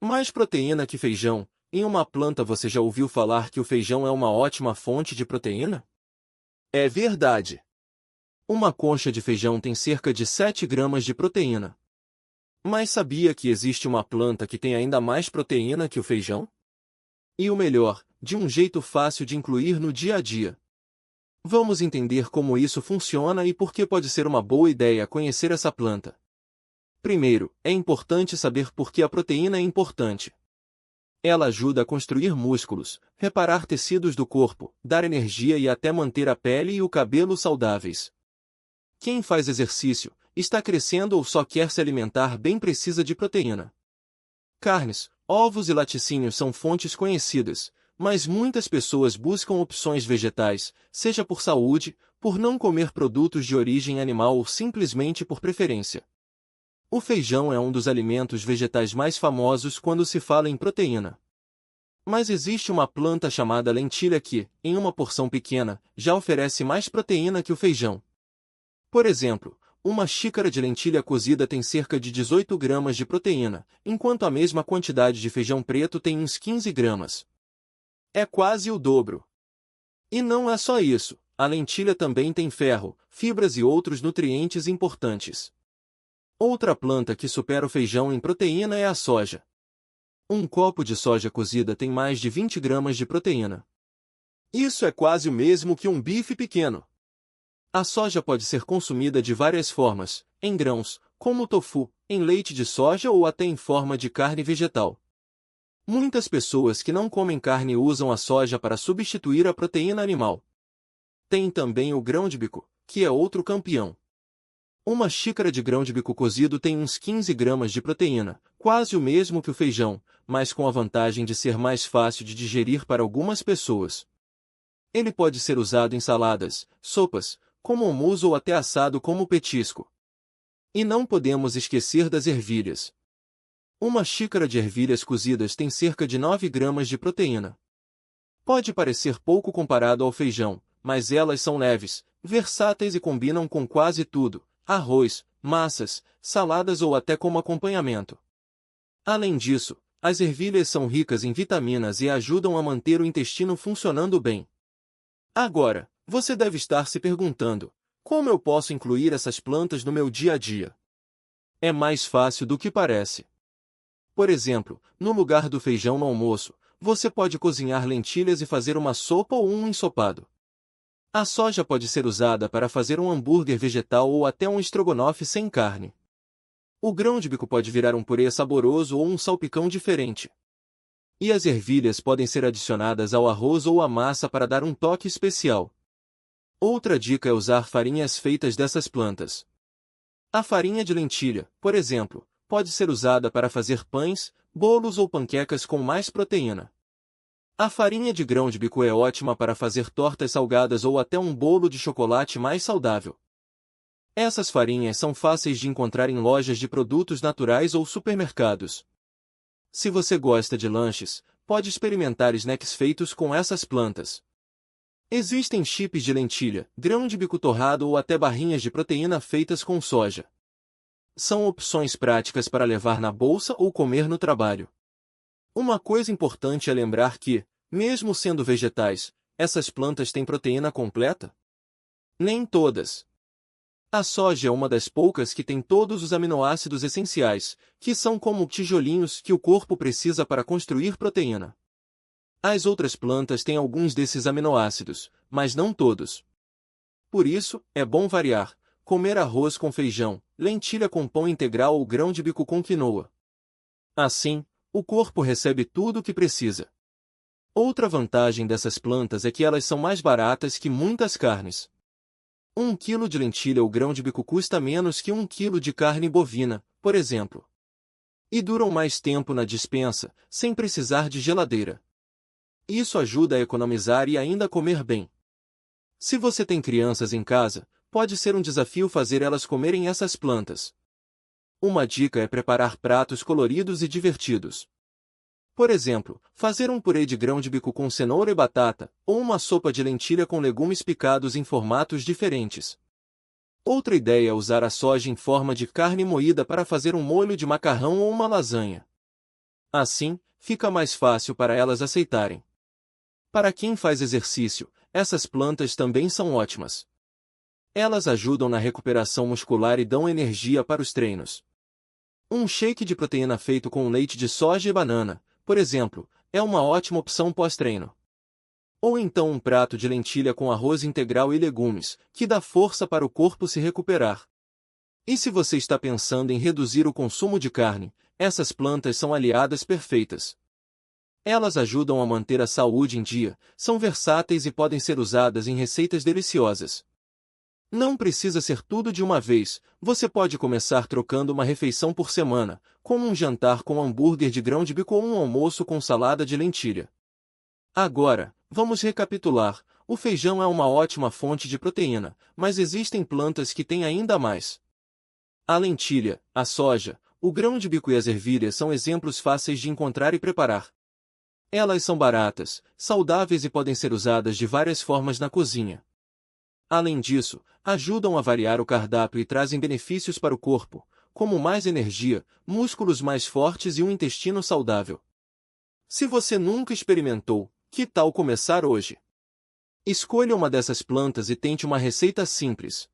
Mais proteína que feijão. Em uma planta você já ouviu falar que o feijão é uma ótima fonte de proteína? É verdade. Uma concha de feijão tem cerca de 7 gramas de proteína. Mas sabia que existe uma planta que tem ainda mais proteína que o feijão? E o melhor, de um jeito fácil de incluir no dia a dia. Vamos entender como isso funciona e por que pode ser uma boa ideia conhecer essa planta. Primeiro, é importante saber por que a proteína é importante. Ela ajuda a construir músculos, reparar tecidos do corpo, dar energia e até manter a pele e o cabelo saudáveis. Quem faz exercício, está crescendo ou só quer se alimentar bem precisa de proteína. Carnes, ovos e laticínios são fontes conhecidas, mas muitas pessoas buscam opções vegetais, seja por saúde, por não comer produtos de origem animal ou simplesmente por preferência. O feijão é um dos alimentos vegetais mais famosos quando se fala em proteína. Mas existe uma planta chamada lentilha que, em uma porção pequena, já oferece mais proteína que o feijão. Por exemplo, uma xícara de lentilha cozida tem cerca de 18 gramas de proteína, enquanto a mesma quantidade de feijão preto tem uns 15 gramas. É quase o dobro. E não é só isso, a lentilha também tem ferro, fibras e outros nutrientes importantes. Outra planta que supera o feijão em proteína é a soja. Um copo de soja cozida tem mais de 20 gramas de proteína. Isso é quase o mesmo que um bife pequeno. A soja pode ser consumida de várias formas, em grãos, como o tofu, em leite de soja ou até em forma de carne vegetal. Muitas pessoas que não comem carne usam a soja para substituir a proteína animal. Tem também o grão de bico, que é outro campeão. Uma xícara de grão de bico cozido tem uns 15 gramas de proteína, quase o mesmo que o feijão, mas com a vantagem de ser mais fácil de digerir para algumas pessoas. Ele pode ser usado em saladas, sopas, como hummus ou até assado como petisco. E não podemos esquecer das ervilhas. Uma xícara de ervilhas cozidas tem cerca de 9 gramas de proteína. Pode parecer pouco comparado ao feijão, mas elas são leves, versáteis e combinam com quase tudo: arroz, massas, saladas ou até como acompanhamento. Além disso, as ervilhas são ricas em vitaminas e ajudam a manter o intestino funcionando bem. Agora, você deve estar se perguntando: como eu posso incluir essas plantas no meu dia a dia? É mais fácil do que parece. Por exemplo, no lugar do feijão no almoço, você pode cozinhar lentilhas e fazer uma sopa ou um ensopado. A soja pode ser usada para fazer um hambúrguer vegetal ou até um estrogonofe sem carne. O grão de bico pode virar um purê saboroso ou um salpicão diferente. E as ervilhas podem ser adicionadas ao arroz ou à massa para dar um toque especial. Outra dica é usar farinhas feitas dessas plantas. A farinha de lentilha, por exemplo, pode ser usada para fazer pães, bolos ou panquecas com mais proteína. A farinha de grão de bico é ótima para fazer tortas salgadas ou até um bolo de chocolate mais saudável. Essas farinhas são fáceis de encontrar em lojas de produtos naturais ou supermercados. Se você gosta de lanches, pode experimentar snacks feitos com essas plantas. Existem chips de lentilha, grão de bico torrado ou até barrinhas de proteína feitas com soja. São opções práticas para levar na bolsa ou comer no trabalho. Uma coisa importante é lembrar que, mesmo sendo vegetais, essas plantas têm proteína completa? Nem todas. A soja é uma das poucas que tem todos os aminoácidos essenciais, que são como tijolinhos que o corpo precisa para construir proteína. As outras plantas têm alguns desses aminoácidos, mas não todos. Por isso, é bom variar, comer arroz com feijão, lentilha com pão integral ou grão de bico com quinoa. Assim, o corpo recebe tudo o que precisa. Outra vantagem dessas plantas é que elas são mais baratas que muitas carnes. 1 quilo de lentilha ou grão de bico custa menos que 1 quilo de carne bovina, por exemplo. E duram mais tempo na despensa, sem precisar de geladeira. Isso ajuda a economizar e ainda comer bem. Se você tem crianças em casa, pode ser um desafio fazer elas comerem essas plantas. Uma dica é preparar pratos coloridos e divertidos. Por exemplo, fazer um purê de grão de bico com cenoura e batata, ou uma sopa de lentilha com legumes picados em formatos diferentes. Outra ideia é usar a soja em forma de carne moída para fazer um molho de macarrão ou uma lasanha. Assim, fica mais fácil para elas aceitarem. Para quem faz exercício, essas plantas também são ótimas. Elas ajudam na recuperação muscular e dão energia para os treinos. Um shake de proteína feito com leite de soja e banana, por exemplo, é uma ótima opção pós-treino. Ou então um prato de lentilha com arroz integral e legumes, que dá força para o corpo se recuperar. E se você está pensando em reduzir o consumo de carne, essas plantas são aliadas perfeitas. Elas ajudam a manter a saúde em dia, são versáteis e podem ser usadas em receitas deliciosas. Não precisa ser tudo de uma vez, você pode começar trocando uma refeição por semana, como um jantar com hambúrguer de grão de bico ou um almoço com salada de lentilha. Agora, vamos recapitular. O feijão é uma ótima fonte de proteína, mas existem plantas que têm ainda mais. A lentilha, a soja, o grão de bico e as ervilhas são exemplos fáceis de encontrar e preparar. Elas são baratas, saudáveis e podem ser usadas de várias formas na cozinha. Além disso, ajudam a variar o cardápio e trazem benefícios para o corpo, como mais energia, músculos mais fortes e um intestino saudável. Se você nunca experimentou, que tal começar hoje? Escolha uma dessas plantas e tente uma receita simples.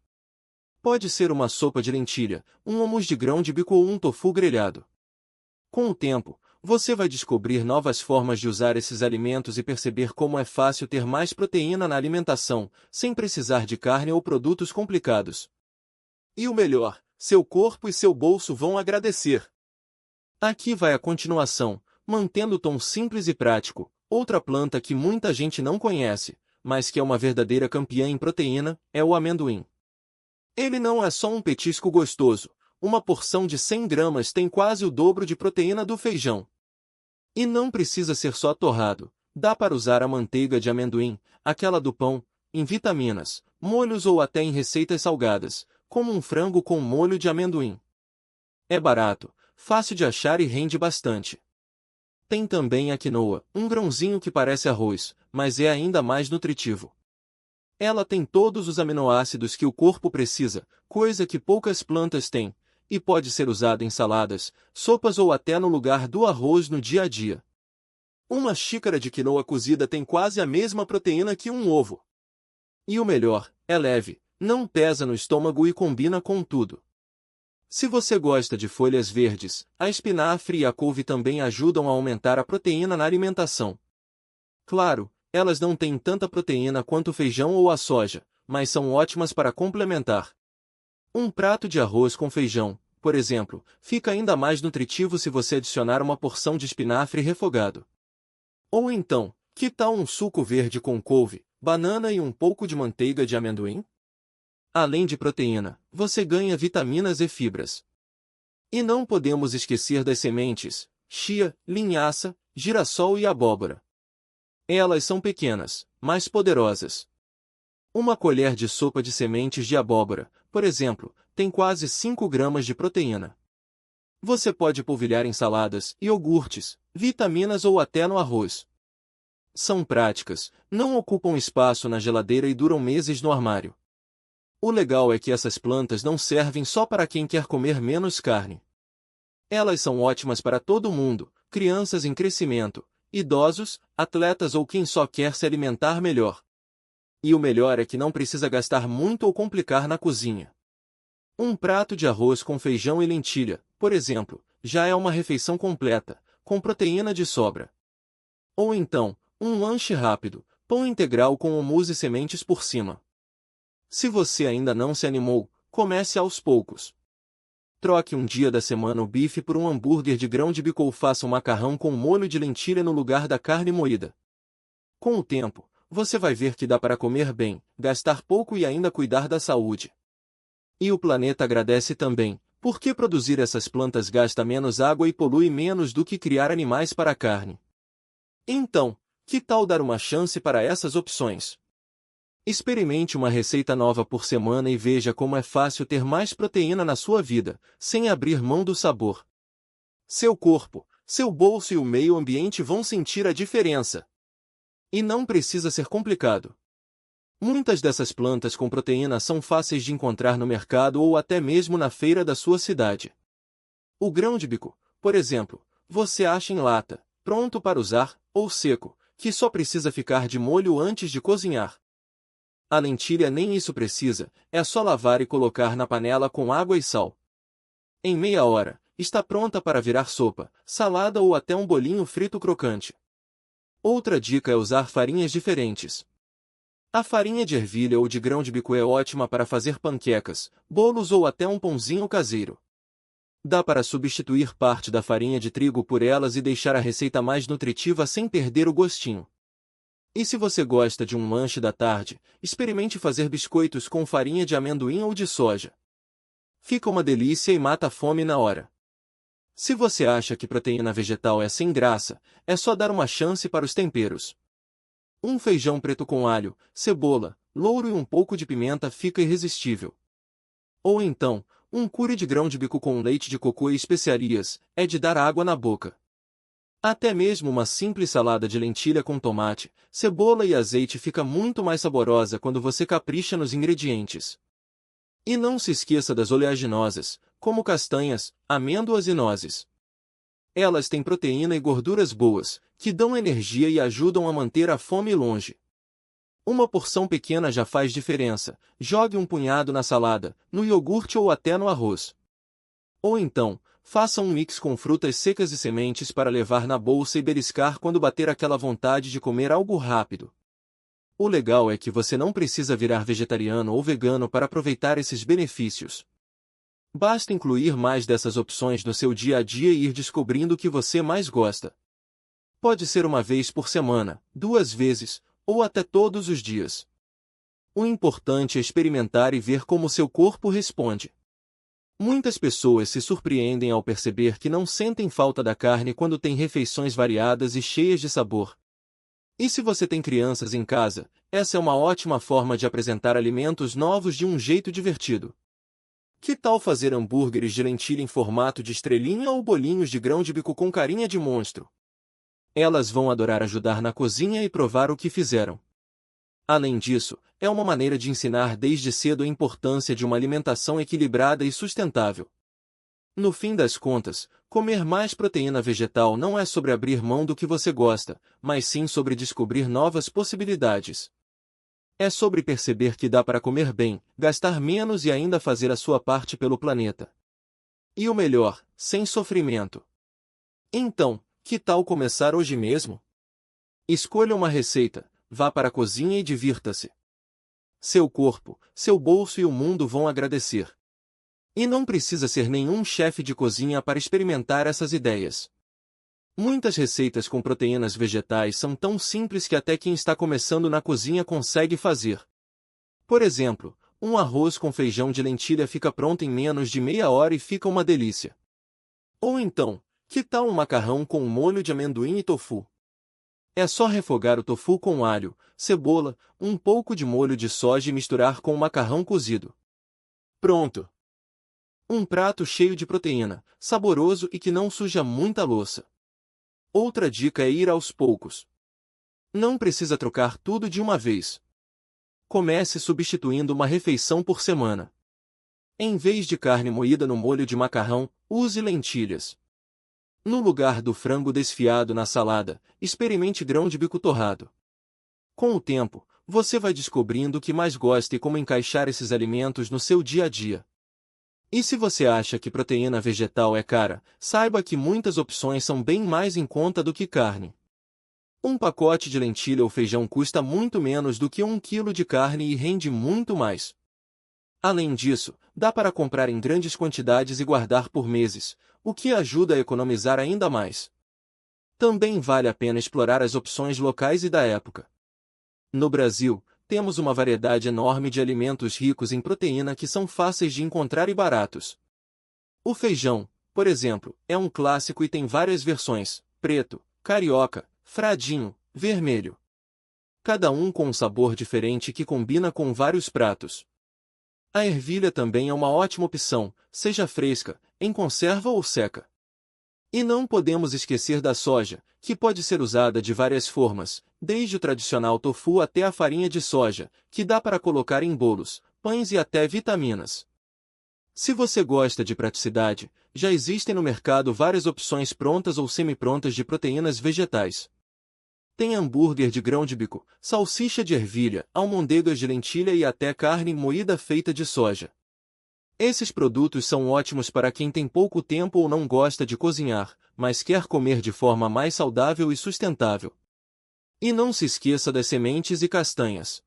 Pode ser uma sopa de lentilha, um hummus de grão de bico ou um tofu grelhado. Com o tempo, você vai descobrir novas formas de usar esses alimentos e perceber como é fácil ter mais proteína na alimentação, sem precisar de carne ou produtos complicados. E o melhor, seu corpo e seu bolso vão agradecer. Aqui vai a continuação, mantendo o tom simples e prático, outra planta que muita gente não conhece, mas que é uma verdadeira campeã em proteína, é o amendoim. Ele não é só um petisco gostoso, uma porção de 100 gramas tem quase o dobro de proteína do feijão. E não precisa ser só torrado, dá para usar a manteiga de amendoim, aquela do pão, em vitaminas, molhos ou até em receitas salgadas, como um frango com molho de amendoim. É barato, fácil de achar e rende bastante. Tem também a quinoa, um grãozinho que parece arroz, mas é ainda mais nutritivo. Ela tem todos os aminoácidos que o corpo precisa, coisa que poucas plantas têm, e pode ser usada em saladas, sopas ou até no lugar do arroz no dia a dia. Uma xícara de quinoa cozida tem quase a mesma proteína que um ovo. E o melhor, é leve, não pesa no estômago e combina com tudo. Se você gosta de folhas verdes, a espinafre e a couve também ajudam a aumentar a proteína na alimentação. Claro, elas não têm tanta proteína quanto o feijão ou a soja, mas são ótimas para complementar. Um prato de arroz com feijão, por exemplo, fica ainda mais nutritivo se você adicionar uma porção de espinafre refogado. Ou então, que tal um suco verde com couve, banana e um pouco de manteiga de amendoim? Além de proteína, você ganha vitaminas e fibras. E não podemos esquecer das sementes, chia, linhaça, girassol e abóbora. Elas são pequenas, mas poderosas. Uma colher de sopa de sementes de abóbora, por exemplo, tem quase 5 gramas de proteína. Você pode polvilhar em saladas, iogurtes, vitaminas ou até no arroz. São práticas, não ocupam espaço na geladeira e duram meses no armário. O legal é que essas plantas não servem só para quem quer comer menos carne. Elas são ótimas para todo mundo, crianças em crescimento, idosos, atletas ou quem só quer se alimentar melhor. E o melhor é que não precisa gastar muito ou complicar na cozinha. Um prato de arroz com feijão e lentilha, por exemplo, já é uma refeição completa, com proteína de sobra. Ou então, um lanche rápido, pão integral com hummus e sementes por cima. Se você ainda não se animou, comece aos poucos. Troque um dia da semana o bife por um hambúrguer de grão de bico ou faça um macarrão com molho de lentilha no lugar da carne moída. Com o tempo, você vai ver que dá para comer bem, gastar pouco e ainda cuidar da saúde. E o planeta agradece também, porque produzir essas plantas gasta menos água e polui menos do que criar animais para a carne. Então, que tal dar uma chance para essas opções? Experimente uma receita nova por semana e veja como é fácil ter mais proteína na sua vida, sem abrir mão do sabor. Seu corpo, seu bolso e o meio ambiente vão sentir a diferença. E não precisa ser complicado. Muitas dessas plantas com proteína são fáceis de encontrar no mercado ou até mesmo na feira da sua cidade. O grão de bico, por exemplo, você acha em lata, pronto para usar, ou seco, que só precisa ficar de molho antes de cozinhar. A lentilha nem isso precisa, é só lavar e colocar na panela com água e sal. Em meia hora, está pronta para virar sopa, salada ou até um bolinho frito crocante. Outra dica é usar farinhas diferentes. A farinha de ervilha ou de grão de bico é ótima para fazer panquecas, bolos ou até um pãozinho caseiro. Dá para substituir parte da farinha de trigo por elas e deixar a receita mais nutritiva sem perder o gostinho. E se você gosta de um lanche da tarde, experimente fazer biscoitos com farinha de amendoim ou de soja. Fica uma delícia e mata a fome na hora. Se você acha que proteína vegetal é sem graça, é só dar uma chance para os temperos. Um feijão preto com alho, cebola, louro e um pouco de pimenta fica irresistível. Ou então, um curry de grão de bico com leite de cocô e especiarias, é de dar água na boca. Até mesmo uma simples salada de lentilha com tomate, cebola e azeite fica muito mais saborosa quando você capricha nos ingredientes. E não se esqueça das oleaginosas, como castanhas, amêndoas e nozes. Elas têm proteína e gorduras boas, que dão energia e ajudam a manter a fome longe. Uma porção pequena já faz diferença, jogue um punhado na salada, no iogurte ou até no arroz. Ou então, faça um mix com frutas secas e sementes para levar na bolsa e beliscar quando bater aquela vontade de comer algo rápido. O legal é que você não precisa virar vegetariano ou vegano para aproveitar esses benefícios. Basta incluir mais dessas opções no seu dia a dia e ir descobrindo o que você mais gosta. Pode ser uma vez por semana, 2 vezes, ou até todos os dias. O importante é experimentar e ver como seu corpo responde. Muitas pessoas se surpreendem ao perceber que não sentem falta da carne quando têm refeições variadas e cheias de sabor. E se você tem crianças em casa, essa é uma ótima forma de apresentar alimentos novos de um jeito divertido. Que tal fazer hambúrgueres de lentilha em formato de estrelinha ou bolinhos de grão de bico com carinha de monstro? Elas vão adorar ajudar na cozinha e provar o que fizeram. Além disso, é uma maneira de ensinar desde cedo a importância de uma alimentação equilibrada e sustentável. No fim das contas, comer mais proteína vegetal não é sobre abrir mão do que você gosta, mas sim sobre descobrir novas possibilidades. É sobre perceber que dá para comer bem, gastar menos e ainda fazer a sua parte pelo planeta. E o melhor, sem sofrimento. Então, que tal começar hoje mesmo? Escolha uma receita, vá para a cozinha e divirta-se. Seu corpo, seu bolso e o mundo vão agradecer. E não precisa ser nenhum chefe de cozinha para experimentar essas ideias. Muitas receitas com proteínas vegetais são tão simples que até quem está começando na cozinha consegue fazer. Por exemplo, um arroz com feijão de lentilha fica pronto em menos de meia hora e fica uma delícia. Ou então, que tal um macarrão com molho de amendoim e tofu? É só refogar o tofu com alho, cebola, um pouco de molho de soja e misturar com o macarrão cozido. Pronto! Um prato cheio de proteína, saboroso e que não suja muita louça. Outra dica é ir aos poucos. Não precisa trocar tudo de uma vez. Comece substituindo uma refeição por semana. Em vez de carne moída no molho de macarrão, use lentilhas. No lugar do frango desfiado na salada, experimente grão de bico torrado. Com o tempo, você vai descobrindo o que mais gosta e como encaixar esses alimentos no seu dia a dia. E se você acha que proteína vegetal é cara, saiba que muitas opções são bem mais em conta do que carne. Um pacote de lentilha ou feijão custa muito menos do que 1 quilo de carne e rende muito mais. Além disso, dá para comprar em grandes quantidades e guardar por meses, o que ajuda a economizar ainda mais. Também vale a pena explorar as opções locais e da época. No Brasil, temos uma variedade enorme de alimentos ricos em proteína que são fáceis de encontrar e baratos. O feijão, por exemplo, é um clássico e tem várias versões: preto, carioca, fradinho, vermelho. Cada um com um sabor diferente que combina com vários pratos. A ervilha também é uma ótima opção, seja fresca, em conserva ou seca. E não podemos esquecer da soja, que pode ser usada de várias formas, desde o tradicional tofu até a farinha de soja, que dá para colocar em bolos, pães e até vitaminas. Se você gosta de praticidade, já existem no mercado várias opções prontas ou semi-prontas de proteínas vegetais. Tem hambúrguer de grão de bico, salsicha de ervilha, almôndegas de lentilha e até carne moída feita de soja. Esses produtos são ótimos para quem tem pouco tempo ou não gosta de cozinhar, mas quer comer de forma mais saudável e sustentável. E não se esqueça das sementes e castanhas.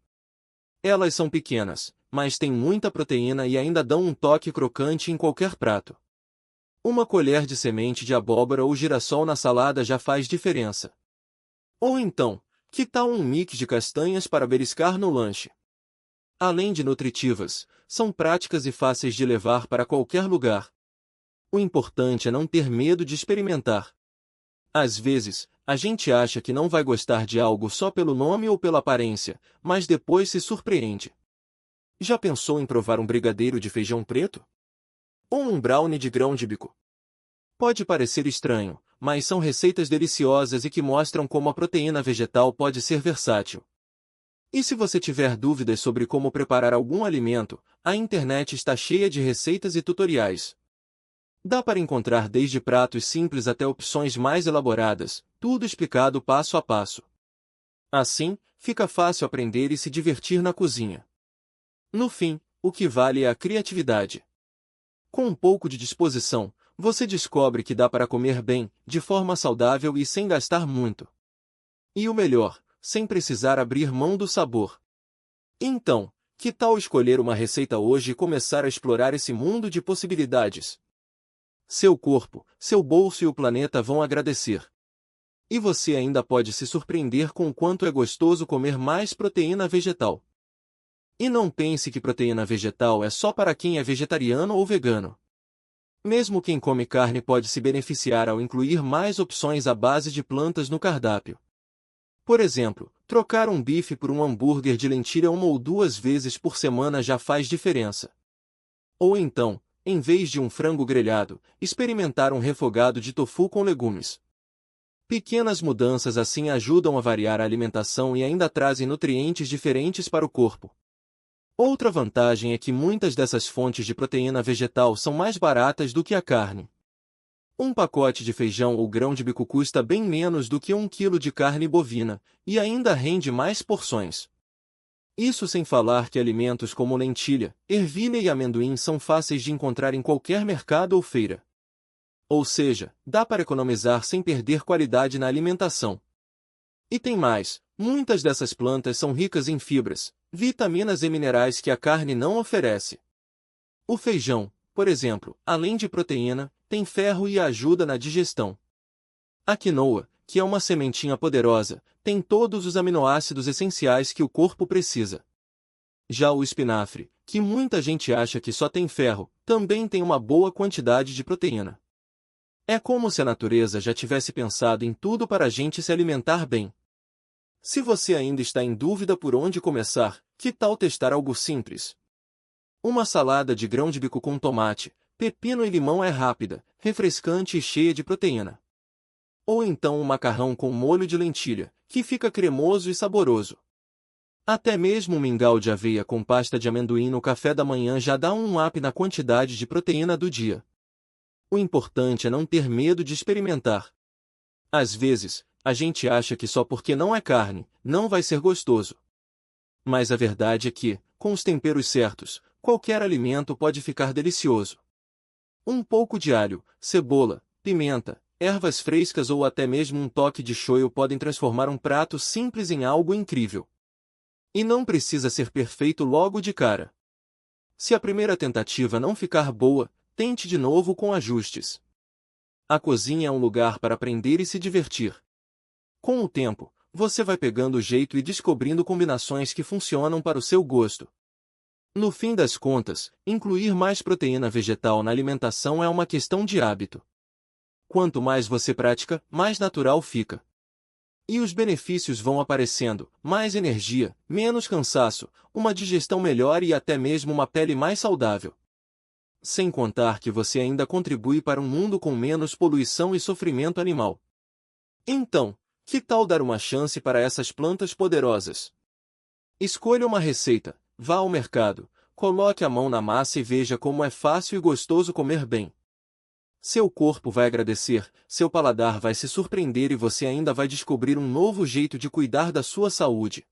Elas são pequenas, mas têm muita proteína e ainda dão um toque crocante em qualquer prato. Uma colher de semente de abóbora ou girassol na salada já faz diferença. Ou então, que tal um mix de castanhas para beliscar no lanche? Além de nutritivas, são práticas e fáceis de levar para qualquer lugar. O importante é não ter medo de experimentar. Às vezes, a gente acha que não vai gostar de algo só pelo nome ou pela aparência, mas depois se surpreende. Já pensou em provar um brigadeiro de feijão preto? Ou um brownie de grão de bico? Pode parecer estranho, mas são receitas deliciosas e que mostram como a proteína vegetal pode ser versátil. E se você tiver dúvidas sobre como preparar algum alimento, a internet está cheia de receitas e tutoriais. Dá para encontrar desde pratos simples até opções mais elaboradas, tudo explicado passo a passo. Assim, fica fácil aprender e se divertir na cozinha. No fim, o que vale é a criatividade. Com um pouco de disposição, você descobre que dá para comer bem, de forma saudável e sem gastar muito. E o melhor, sem precisar abrir mão do sabor. Então, que tal escolher uma receita hoje e começar a explorar esse mundo de possibilidades? Seu corpo, seu bolso e o planeta vão agradecer. E você ainda pode se surpreender com o quanto é gostoso comer mais proteína vegetal. E não pense que proteína vegetal é só para quem é vegetariano ou vegano. Mesmo quem come carne pode se beneficiar ao incluir mais opções à base de plantas no cardápio. Por exemplo, trocar um bife por um hambúrguer de lentilha 1 ou 2 vezes por semana já faz diferença. Ou então, em vez de um frango grelhado, experimentar um refogado de tofu com legumes. Pequenas mudanças assim ajudam a variar a alimentação e ainda trazem nutrientes diferentes para o corpo. Outra vantagem é que muitas dessas fontes de proteína vegetal são mais baratas do que a carne. Um pacote de feijão ou grão de bico custa bem menos do que 1 quilo de carne bovina, e ainda rende mais porções. Isso sem falar que alimentos como lentilha, ervilha e amendoim são fáceis de encontrar em qualquer mercado ou feira. Ou seja, dá para economizar sem perder qualidade na alimentação. E tem mais, muitas dessas plantas são ricas em fibras, vitaminas e minerais que a carne não oferece. O feijão, por exemplo, além de proteína, tem ferro e ajuda na digestão. A quinoa, que é uma sementinha poderosa, tem todos os aminoácidos essenciais que o corpo precisa. Já o espinafre, que muita gente acha que só tem ferro, também tem uma boa quantidade de proteína. É como se a natureza já tivesse pensado em tudo para a gente se alimentar bem. Se você ainda está em dúvida por onde começar, que tal testar algo simples? Uma salada de grão de bico com tomate, pepino e limão é rápida, refrescante e cheia de proteína. Ou então um macarrão com molho de lentilha, que fica cremoso e saboroso. Até mesmo um mingau de aveia com pasta de amendoim no café da manhã já dá um up na quantidade de proteína do dia. O importante é não ter medo de experimentar. Às vezes, a gente acha que só porque não é carne, não vai ser gostoso. Mas a verdade é que, com os temperos certos, qualquer alimento pode ficar delicioso. Um pouco de alho, cebola, pimenta, ervas frescas ou até mesmo um toque de shoyu podem transformar um prato simples em algo incrível. E não precisa ser perfeito logo de cara. Se a primeira tentativa não ficar boa, tente de novo com ajustes. A cozinha é um lugar para aprender e se divertir. Com o tempo, você vai pegando o jeito e descobrindo combinações que funcionam para o seu gosto. No fim das contas, incluir mais proteína vegetal na alimentação é uma questão de hábito. Quanto mais você pratica, mais natural fica. E os benefícios vão aparecendo: mais energia, menos cansaço, uma digestão melhor e até mesmo uma pele mais saudável. Sem contar que você ainda contribui para um mundo com menos poluição e sofrimento animal. Então, que tal dar uma chance para essas plantas poderosas? Escolha uma receita, vá ao mercado, coloque a mão na massa e veja como é fácil e gostoso comer bem. Seu corpo vai agradecer, seu paladar vai se surpreender e você ainda vai descobrir um novo jeito de cuidar da sua saúde.